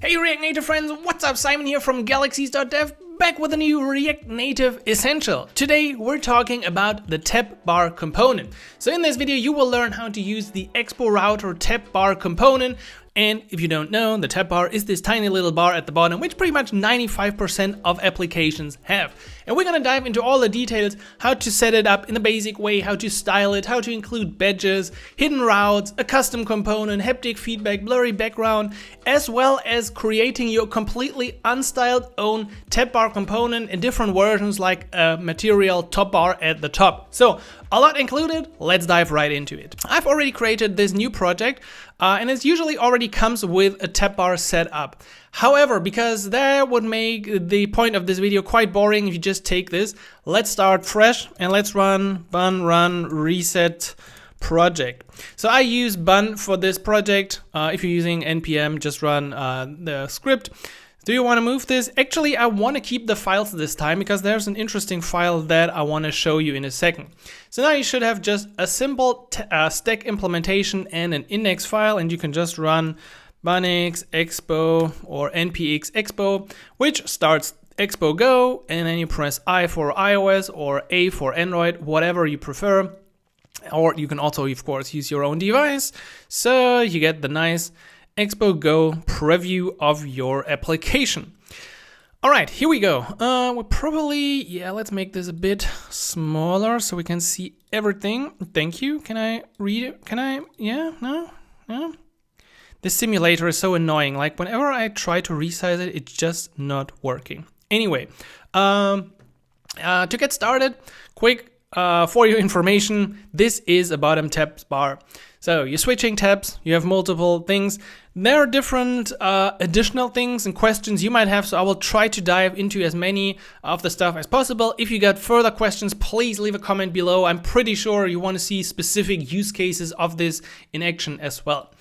Hey React Native friends, what's up? Simon here from galaxies.dev, back with a new React Native Essential. Today we're talking about the tab bar component. So in this video you will learn how to use the Expo Router tab bar component. And if you don't know, the tab bar is this tiny little bar at the bottom, which pretty much 95% of applications have. And we're gonna dive into all the details, how to set it up in the basic way, how to style it, how to include badges, hidden routes, a custom component, haptic feedback, blurry background, as well as creating your completely unstyled own tab bar component in different versions like a material top bar at the top. So a lot included, let's dive right into it. I've already created this new project and it usually already comes with a tab bar set up. However, because that would make the point of this video quite boring if you just take this, let's start fresh and let's run run reset project. So I use bun for this project. If you're using npm, just run the script. Do you want to move this? Actually, I want to keep the files this time because there's an interesting file that I want to show you in a second. So now you should have just a simple stack implementation and an index file, and you can just run bunx expo or npx expo, which starts expo go, and then you press I for iOS or A for Android, whatever you prefer. Or you can also, of course, use your own device. So you get the nice Expo Go preview of your application. All right, here we go. We'll probably, let's make this a bit smaller so we can see everything. Thank you. Can I read it? Can I? Yeah, no. This simulator is so annoying. Like whenever I try to resize it, it's just not working. Anyway, to get started, quick for your information, this is a bottom tab bar. So you're switching tabs, you have multiple things. There are different additional things and questions you might have, so I will try to dive into as many of the stuff as possible. If you got further questions, please leave a comment below. I'm pretty sure you want to see specific use cases of this in action as well.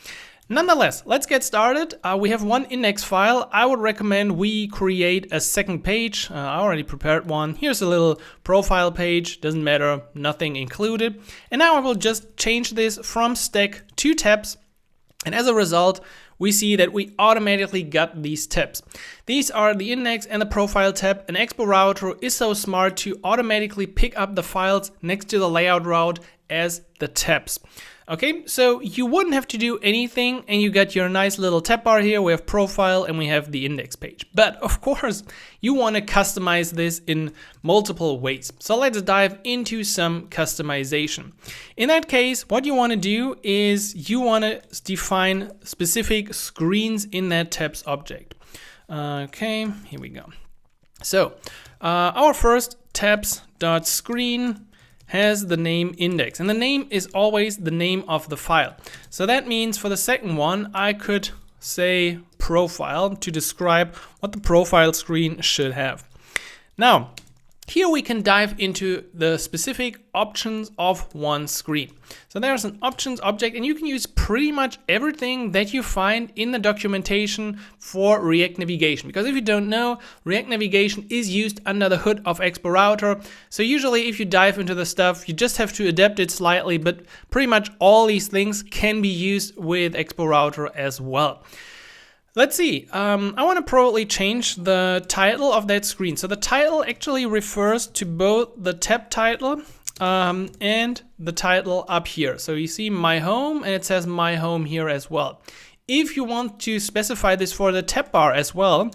Nonetheless, let's get started. We have one index file. I would recommend we create a second page. I already prepared one. Here's a little profile page. Doesn't matter, nothing included. And now I will just change this from stack to tabs. And as a result, we see that we automatically got these tabs. These are the index and the profile tab. And Expo Router is so smart to automatically pick up the files next to the layout route as the tabs. Okay, so you wouldn't have to do anything and you got your nice little tab bar here. We have profile and we have the index page. But of course, you want to customize this in multiple ways. So let's dive into some customization. In that case, what you want to do is you want to define specific screens in that tabs object. Okay, here we go. So our first tabs.screen has the name index, and the name is always the name of the file. So that means for the second one, I could say profile to describe what the profile screen should have. Now, here we can dive into the specific options of one screen. So there's an options object, and you can use pretty much everything that you find in the documentation for React navigation. Because if you don't know, React navigation is used under the hood of Expo Router. So usually if you dive into the stuff, you just have to adapt it slightly, but pretty much all these things can be used with Expo Router as well. Let's see, I want to probably change the title of that screen. So the title actually refers to both the tab title and the title up here. So you see my home and it says my home here as well. If you want to specify this for the tab bar as well,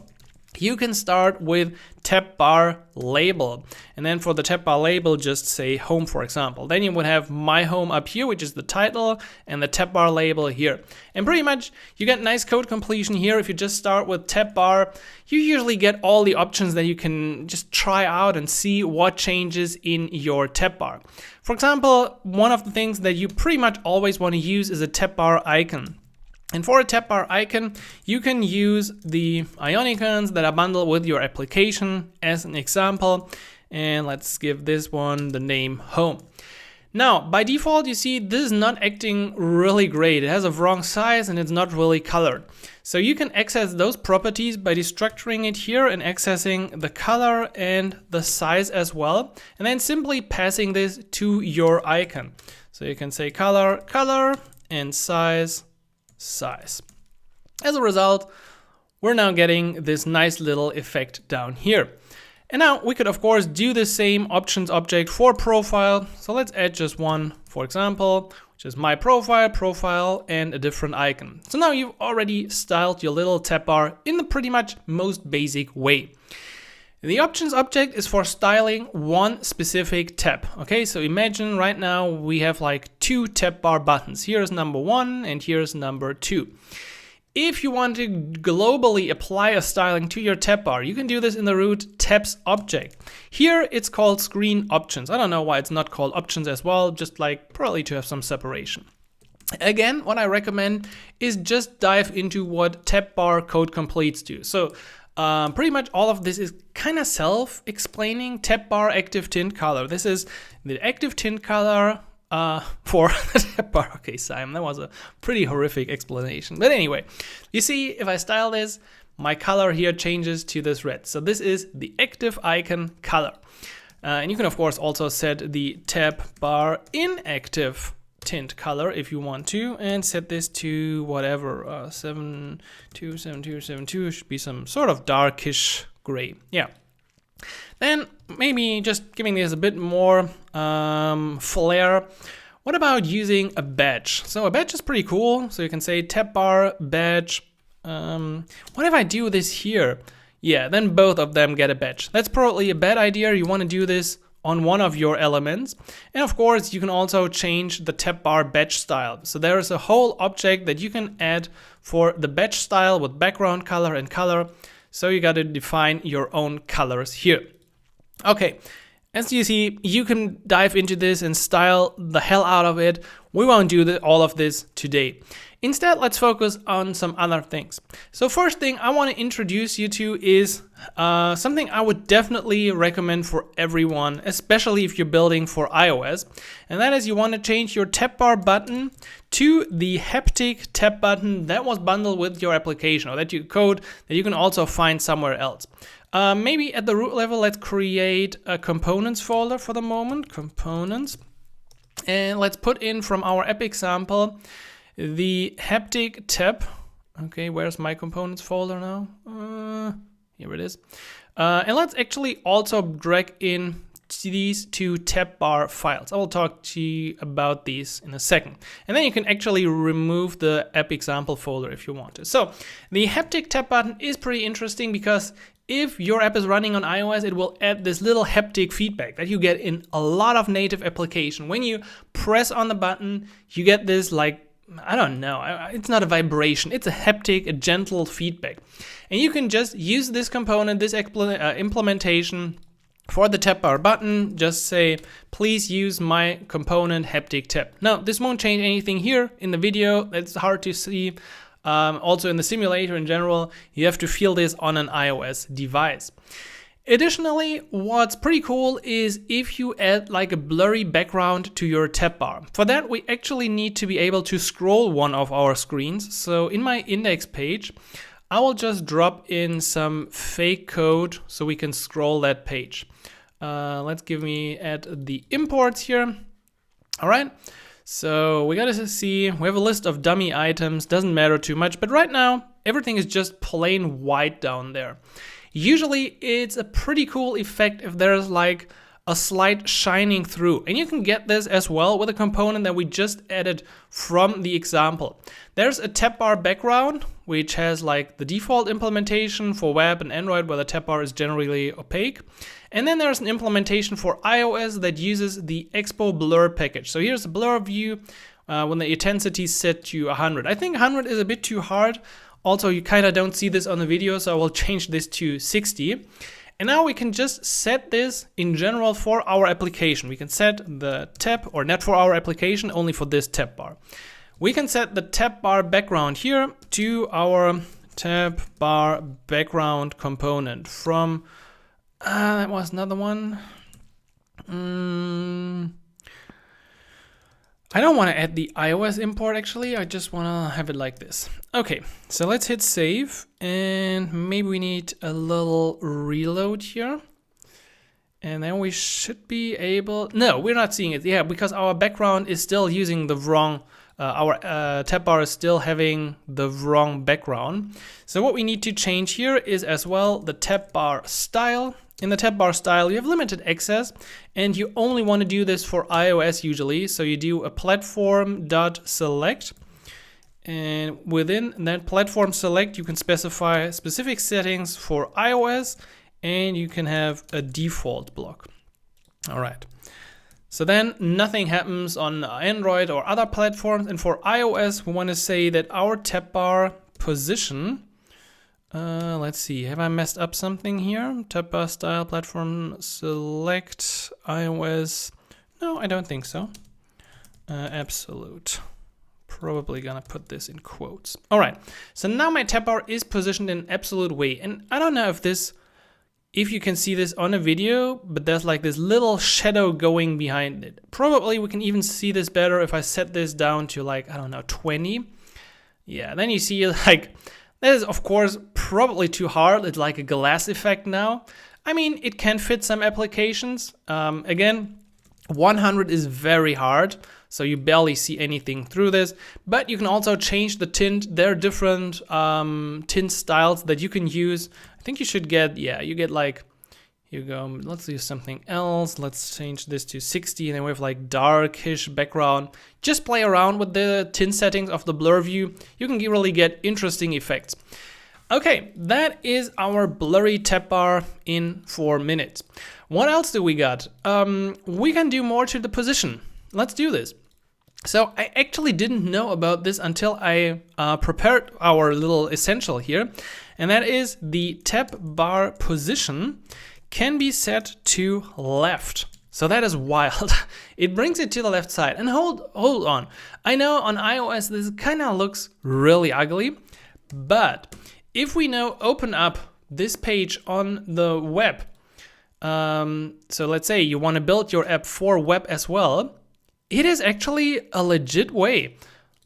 you can start with tab bar label. And then for the tab bar label, just say home, for example. Then you would have my home up here, which is the title, and the tab bar label here. And pretty much you get nice code completion here. If you just start with tab bar, you usually get all the options that you can just try out and see what changes in your tab bar. For example, one of the things that you pretty much always want to use is a tab bar icon. And for a tab bar icon, you can use the icons that are bundled with your application as an example. And let's give this one the name home. Now, by default, you see this is not acting really great. It has a wrong size and it's not really colored. So you can access those properties by destructuring it here and accessing the color and the size as well. And then simply passing this to your icon. So you can say color, and size. As a result, we're now getting this nice little effect down here. And now we could of course do the same options object for profile. So let's add just one, for example, which is my profile, and a different icon. So now you've already styled your little tab bar in the pretty much most basic way. The options object is for styling one specific tab. Okay, so imagine right now we have like two tab bar buttons. Here's number 1 and here's number 2. If you want to globally apply a styling to your tab bar, you can do this in the root tabs object. Here it's called screen options. I don't know why it's not called options as well, just like probably to have some separation. Again, what I recommend is just dive into what tab bar code completes do. So pretty much all of this is kind of self-explaining. Tab bar active tint color. This is the active tint color for the tab bar. Okay, Simon, that was a pretty horrific explanation. But anyway, you see, if I style this, my color here changes to this red. So this is the active icon color. And you can of course also set the tab bar inactive tint color if you want to, and set this to whatever, 727272 should be some sort of darkish gray. Yeah. Then maybe just giving this a bit more flair. What about using a badge? So a badge is pretty cool. So you can say tab bar badge. What if I do this here? Yeah, then both of them get a badge. That's probably a bad idea. You want to do this on one of your elements. And of course, you can also change the tab bar badge style. So there is a whole object that you can add for the badge style with background color and color. So you got to define your own colors here. Okay, as you see, you can dive into this and style the hell out of it. We won't do all of this today. Instead, let's focus on some other things. So first thing I want to introduce you to is something I would definitely recommend for everyone, especially if you're building for iOS. And that is you want to change your tab bar button to the Haptic tab button that was bundled with your application, or that you code that you can also find somewhere else. Maybe at the root level, let's create a components folder for the moment, components. And let's put in from our app example the Haptic tab. Okay, where's my components folder now? Here it is. And let's actually also drag in these two tab bar files. I will talk to you about these in a second. And then you can actually remove the app example folder if you want to. So the Haptic tab button is pretty interesting because if your app is running on iOS, it will add this little haptic feedback that you get in a lot of native application. When you press on the button, you get this like, I don't know, it's not a vibration, it's a haptic, a gentle feedback. And you can just use this component, this implementation for the tab bar button, just say, please use my component Haptic tab. Now, this won't change anything here in the video, it's hard to see. Also in the simulator in general, you have to feel this on an iOS device. Additionally, what's pretty cool is if you add like a blurry background to your tab bar. For that, we actually need to be able to scroll one of our screens. So in my index page, I will just drop in some fake code so we can scroll that page. Let's add the imports here. All right. So we gotta see, we have a list of dummy items, doesn't matter too much, but right now everything is just plain white down there. Usually it's a pretty cool effect if there's like a slight shining through, and you can get this as well with a component that we just added from the example. There's a tab bar background, which has like the default implementation for web and Android where the tab bar is generally opaque. And then there's an implementation for iOS that uses the Expo blur package. So here's a blur view when the intensity is set to 100. I think 100 is a bit too hard. Also, you kind of don't see this on the video, so I will change this to 60. And now we can just set this in general for our application. We can set the tab, or not for our application, only for this tab bar. We can set the tab bar background here to our tab bar background component from, that was another one. I don't want to add the iOS import actually, I just want to have it like this. Okay, so let's hit save, and maybe we need a little reload here. And then we should be able, no, we're not seeing it, yeah, because our background is still using the wrong our tab bar is still having the wrong background. So what we need to change here is as well the tab bar style. In the tab bar style, you have limited access, and you only want to do this for iOS usually. So you do a platform.select, and within that platform select, you can specify specific settings for iOS, and you can have a default block. All right. So then nothing happens on Android or other platforms. And for iOS, we want to say that our tab bar position, let's see, have I messed up something here? Tab bar style, platform select, iOS. No, I don't think so. Absolute. Probably gonna put this in quotes. All right, so now my tab bar is positioned in an absolute way. And I don't know if you can see this on a video, but there's like this little shadow going behind it. Probably we can even see this better if I set this down to like, I don't know, 20. Yeah, then you see like, that is of course probably too hard. It's like a glass effect now. I mean, it can fit some applications. Again, 100 is very hard, so you barely see anything through this, but you can also change the tint. There are different tint styles that you can use. I think you should get, yeah, you get like, here you go, let's use something else. Let's change this to 60, and then we have like darkish background. Just play around with the tint settings of the blur view. You can really get interesting effects. Okay, that is our blurry tab bar in 4 minutes. What else do we got? We can do more to the position. Let's do this. So I actually didn't know about this until I prepared our little essential here. And that is the tab bar position can be set to left. So that is wild. It brings it to the left side. And hold on. I know on iOS this kind of looks really ugly, but if we now open up this page on the web, so let's say you want to build your app for web as well, it is actually a legit way.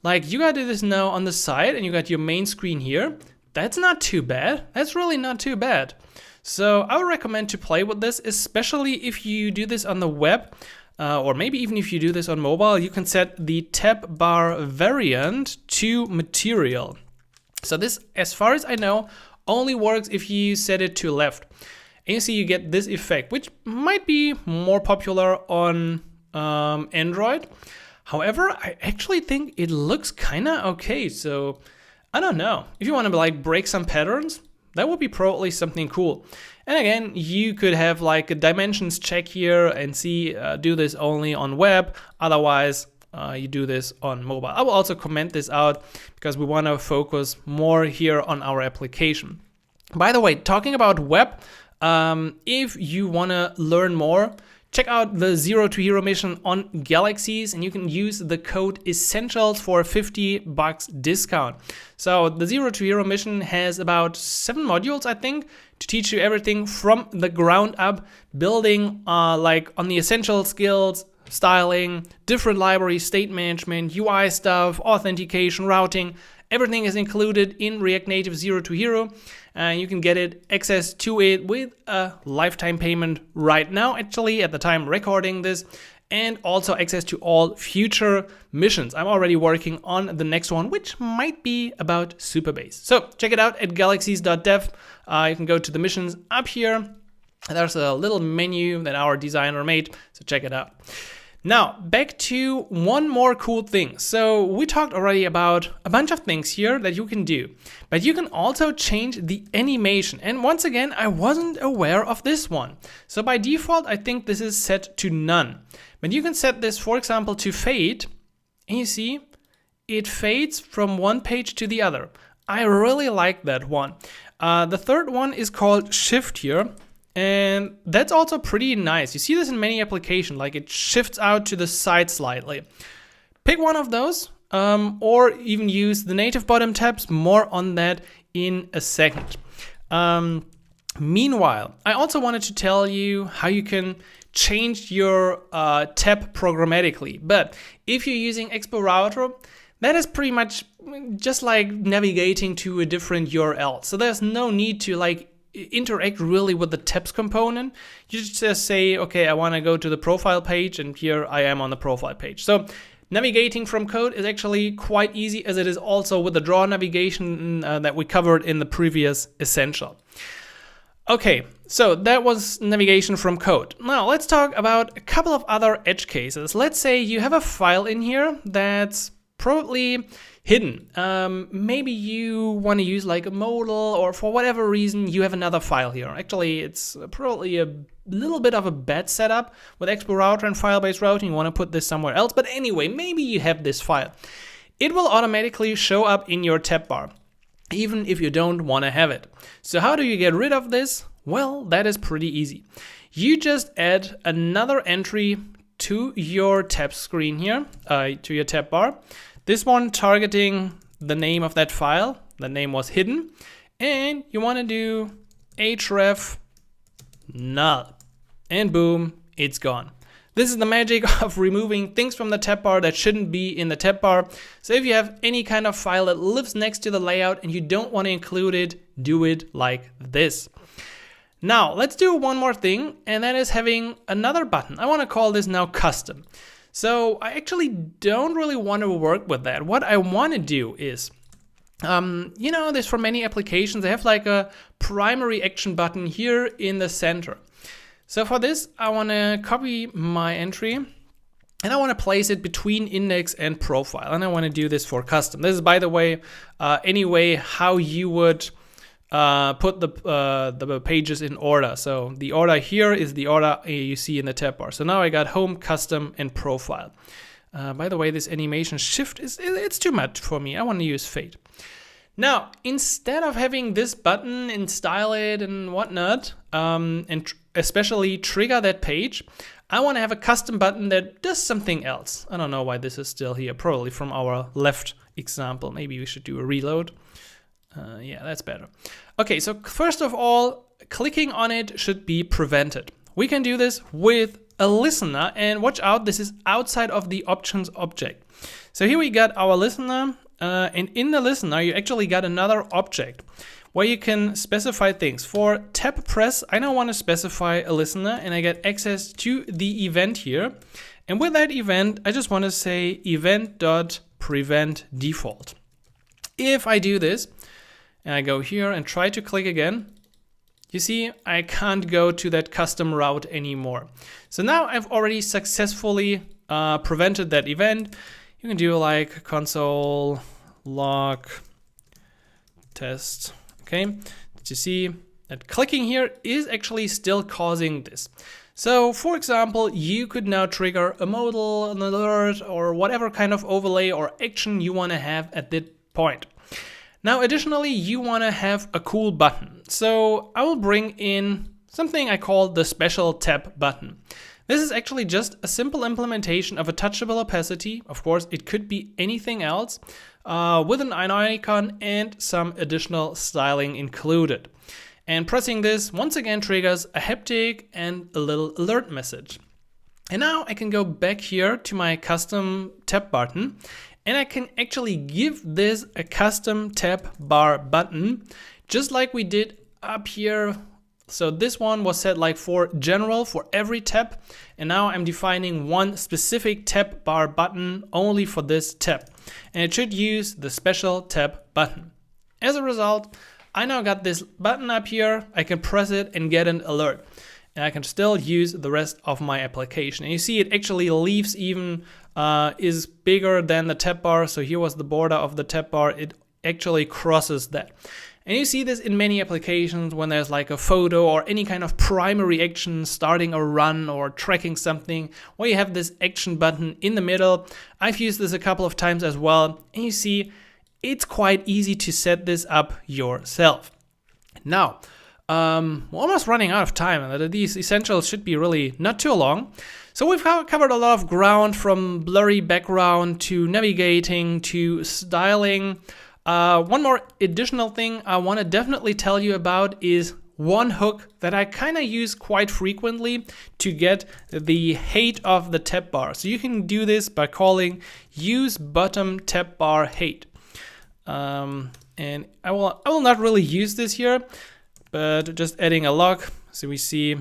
Like you got this now on the side and you got your main screen here. That's not too bad. That's really not too bad. So I would recommend to play with this, especially if you do this on the web, or maybe even if you do this on mobile. You can set the tab bar variant to material. So this, as far as I know, only works if you set it to left. And you see you get this effect, which might be more popular on Android. However, I actually think it looks kind of okay. So I don't know. If you want to like break some patterns, that would be probably something cool. And again, you could have like a dimensions check here and see, do this only on web. Otherwise, you do this on mobile. I will also comment this out because we want to focus more here on our application. By the way, talking about web, if you want to learn more, check out the 0 to Hero mission on Galaxies, and you can use the code Essentials for a $50 discount. So the 0 to Hero mission has about 7 modules, I think, to teach you everything from the ground up, building like on the essential skills, styling, different libraries, state management, UI stuff, authentication, routing. Everything is included in React Native 0 to Hero. You can get access to it with a lifetime payment right now, actually, at the time recording this, and also access to all future missions. I'm already working on the next one, which might be about Supabase. So check it out at galaxies.dev. You can go to the missions up here. There's a little menu that our designer made, so check it out. Now, back to one more cool thing. So we talked already about a bunch of things here that you can do, but you can also change the animation. And once again, I wasn't aware of this one. So by default, I think this is set to none, but you can set this, for example, to fade, and you see it fades from one page to the other. I really like that one. The third one is called shift here. And that's also pretty nice. You see this in many applications, like it shifts out to the side slightly. Pick one of those, or even use the native bottom tabs. More on that in a second. Meanwhile, I also wanted to tell you how you can change your tab programmatically. But if you're using Expo Router, that is pretty much just like navigating to a different URL. So there's no need to like interact really with the tabs component. You just say, okay, I want to go to the profile page, and here I am on the profile page. So Navigating from code is actually quite easy, as it is also with the draw navigation that we covered in the previous Essential. Okay, so that was navigation from code. Now let's talk about a couple of other edge cases. Let's say you have a file in here that's probably hidden. Maybe you want to use like a modal, or for whatever reason you have another file here. Actually, it's probably a little bit of a bad setup with Expo Router and file-based routing. You want to put this somewhere else, but anyway, maybe you have this file. It will automatically show up in your tab bar, even if you don't want to have it. So how do you get rid of this? Well, that is pretty easy. You just add another entry to your tab screen here, to your tab bar. This one targeting the name of that file. The name was hidden. And you want to do href null. And boom, it's gone. This is the magic of removing things from the tab bar that shouldn't be in the tab bar. So if you have any kind of file that lives next to the layout and you don't want to include it, do it like this. Now let's do one more thing, and that is having another button. I want to call this now custom. So I actually don't really want to work with that. What I want to do is, you know, there's for many applications, they have like a primary action button here in the center. So for this, I want to copy my entry and I want to place it between index and profile. And I want to do this for custom. This is, by the way, anyway, how you would put the pages in order. So the order here is the order you see in the tab bar. So now I got home, custom, and profile. By the way, this animation shift it's too much for me. I want to use fade. Now, instead of having this button and style it and whatnot, and especially trigger that page, I want to have a custom button that does something else. I don't know why this is still here, probably from our left example. Maybe we should do a reload. Yeah, that's better. Okay, so first of all, clicking on it should be prevented. We can do this with a listener, and watch out, this is outside of the options object. So here we got our listener, and in the listener, you actually got another object where you can specify things. For tab press, I now want to specify a listener, and I get access to the event here. And with that event, I just want to say event.prevent default. If I do this, and I go here and try to click again, you see I can't go to that custom route anymore. So now I've already successfully prevented that event. You can do like console log test. Okay, did you see that clicking here is actually still causing this? So for example, you could now trigger a modal, an alert, or whatever kind of overlay or action you want to have at that point. Now, additionally, you want to have a cool button. So I will bring in something I call the special tab button. This is actually just a simple implementation of a touchable opacity. Of course, it could be anything else with an icon and some additional styling included. And pressing this once again triggers a haptic and a little alert message. And now I can go back here to my custom tab button, and I can actually give this a custom tab bar button, just like we did up here. So this one was set like for general for every tab, and now I'm defining one specific tab bar button only for this tab, and it should use the special tab button. As a result, I now got this button up here. I can press it and get an alert, and I can still use the rest of my application. And you see it actually leaves even is bigger than the tab bar. So here was the border of the tab bar. It actually crosses that. And you see this in many applications when there's like a photo or any kind of primary action, starting a run or tracking something, where you have this action button in the middle. I've used this a couple of times as well. And you see it's quite easy to set this up yourself. Now, we're almost running out of time. These essentials should be really not too long. So we've covered a lot of ground, from blurry background to navigating to styling. One more additional thing I want to definitely tell you about is one hook that I kind of use quite frequently to get the height of the tab bar. So you can do this by calling use bottom tab bar height. And I will not really use this here, but just adding a log. So we see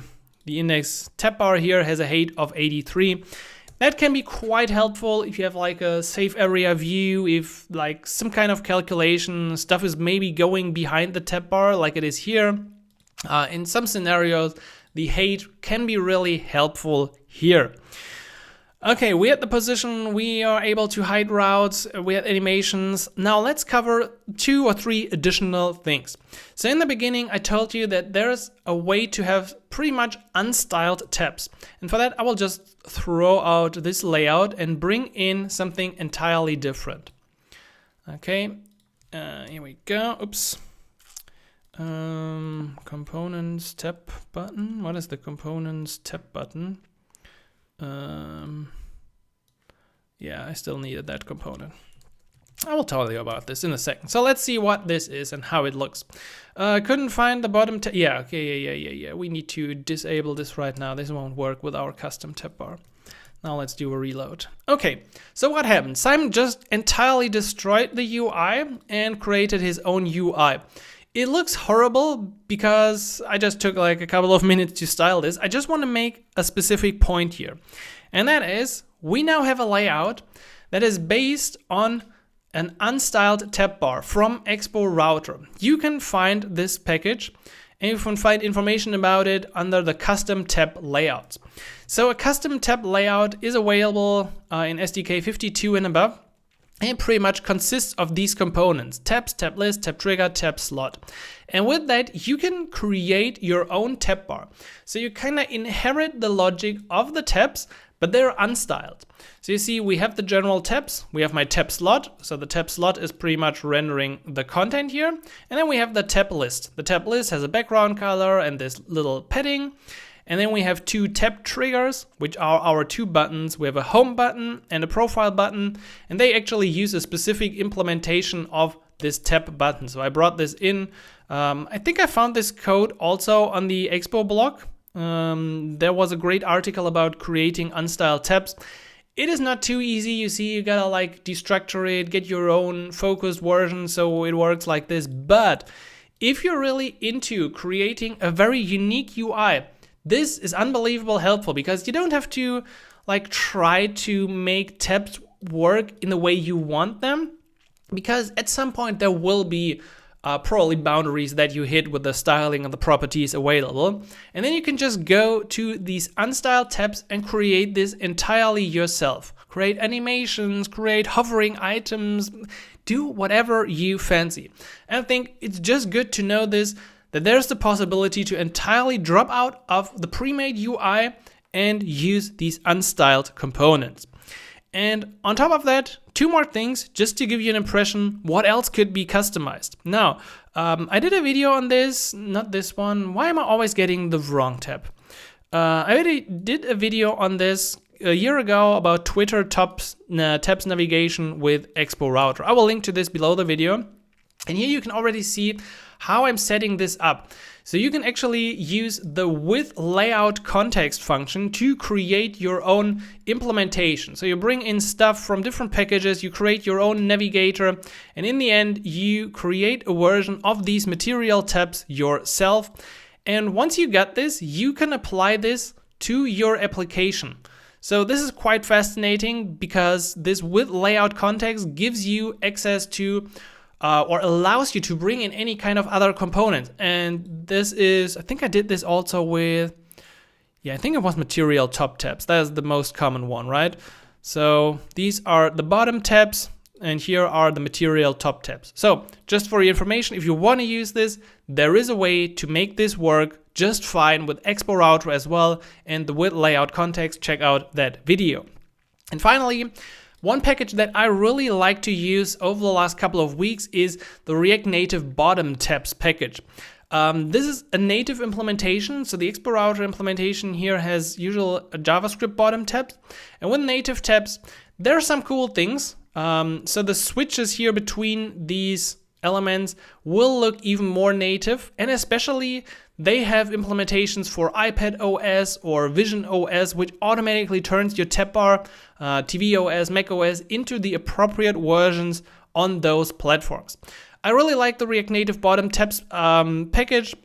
the index tab bar here has a height of 83. That can be quite helpful if you have like a safe area view, if like some kind of calculation stuff is maybe going behind the tab bar like it is here. In some scenarios, the height can be really helpful here. Okay, we're at the position, we are able to hide routes, we have animations. Now let's cover 2 or 3 additional things. So in the beginning, I told you that there's a way to have pretty much unstyled tabs. And for that, I will just throw out this layout and bring in something entirely different. Okay, here we go, oops. Components tab button, what is the components tab button? Yeah, I still needed that component. I will tell you about this in a second. So let's see what this is and how it looks. Couldn't find the bottom tab. Yeah, okay, yeah. We need to disable this right now. This won't work with our custom tab bar. Now let's do a reload. Okay, so what happened? Simon just entirely destroyed the UI and created his own UI. It looks horrible because I just took like a couple of minutes to style this. I just want to make a specific point here. And that is, we now have a layout that is based on an unstyled tab bar from Expo Router. You can find this package and you can find information about it under the custom tab layouts. So a custom tab layout is available in SDK 52 and above. And it pretty much consists of these components: tabs, tab list, tab trigger, tab slot. And with that, you can create your own tab bar. So you kind of inherit the logic of the tabs, but they're unstyled. So you see, we have the general tabs, we have my tab slot. So the tab slot is pretty much rendering the content here. And then we have the tab list. The tab list has a background color and this little padding. And then we have 2 tab triggers, which are our 2 buttons. We have a home button and a profile button, and they actually use a specific implementation of this tab button. So I brought this in. I think I found this code also on the Expo blog. There was a great article about creating unstyled tabs. It is not too easy. You see, you gotta like destructure it, get your own focused version so it works like this. But if you're really into creating a very unique UI, this is unbelievable helpful, because you don't have to like try to make tabs work in the way you want them, because at some point there will be probably boundaries that you hit with the styling of the properties available. And then you can just go to these unstyled tabs and create this entirely yourself. Create animations, create hovering items, do whatever you fancy. And I think it's just good to know this, that there's the possibility to entirely drop out of the pre-made UI and use these unstyled components. And on top of that, 2 more things just to give you an impression what else could be customized. Now, I did a video on this, not this one. Why am I always getting the wrong tab? I already did a video on this a year ago about Twitter tabs navigation with Expo Router. I will link to this below the video. And here you can already see how I'm setting this up. So you can actually use the with layout context function to create your own implementation. So you bring in stuff from different packages, you create your own navigator, and in the end, you create a version of these material tabs yourself. And once you get this, you can apply this to your application. So this is quite fascinating, because this with layout context gives you access to or allows you to bring in any kind of other component. And this is, I think I did this also with, I think it was material top tabs. That is the most common one, right? So these are the bottom tabs, and here are the material top tabs. So just for your information, if you want to use this, there is a way to make this work just fine with Expo Router as well, and the with layout context. Check out that video. And finally, one package that I really like to use over the last couple of weeks is the React Native bottom tabs package. This is a native implementation. So the Expo Router implementation here has usual JavaScript bottom tabs. And with native tabs, there are some cool things. So the switches here between these elements will look even more native, and especially they have implementations for iPad OS or Vision OS, which automatically turns your tab bar, TV OS, Mac OS into the appropriate versions on those platforms. I really like the React Native bottom tabs package.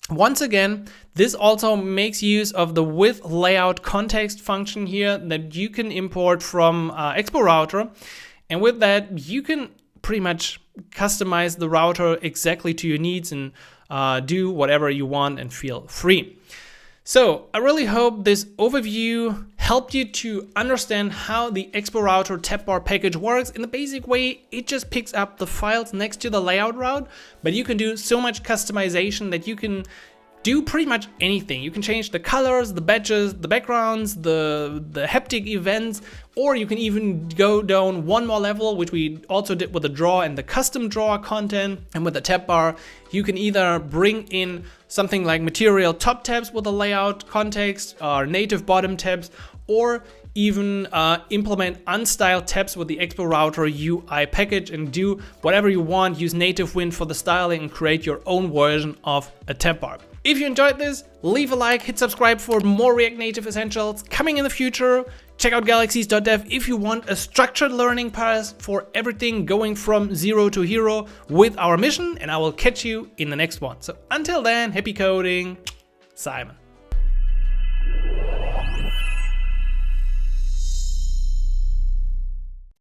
Once again, this also makes use of the with layout context function here that you can import from Expo Router. And with that, you can pretty much customize the router exactly to your needs and do whatever you want and feel free. So I really hope this overview helped you to understand how the Expo Router tab bar package works. In the basic way, it just picks up the files next to the layout route, but you can do so much customization that you can do pretty much anything. You can change the colors, the badges, the backgrounds, the haptic events, or you can even go down one more level, which we also did with the draw and the custom draw content. And with the tab bar, you can either bring in something like material top tabs with a layout context, or native bottom tabs, or even implement unstyled tabs with the Expo Router UI package and do whatever you want. Use native Win for the styling and create your own version of a tab bar. If you enjoyed this, leave a like, hit subscribe for more React Native essentials coming in the future. Check out galaxies.dev if you want a structured learning path for everything going from zero to hero with our mission, and I will catch you in the next one. So until then, happy coding, Simon.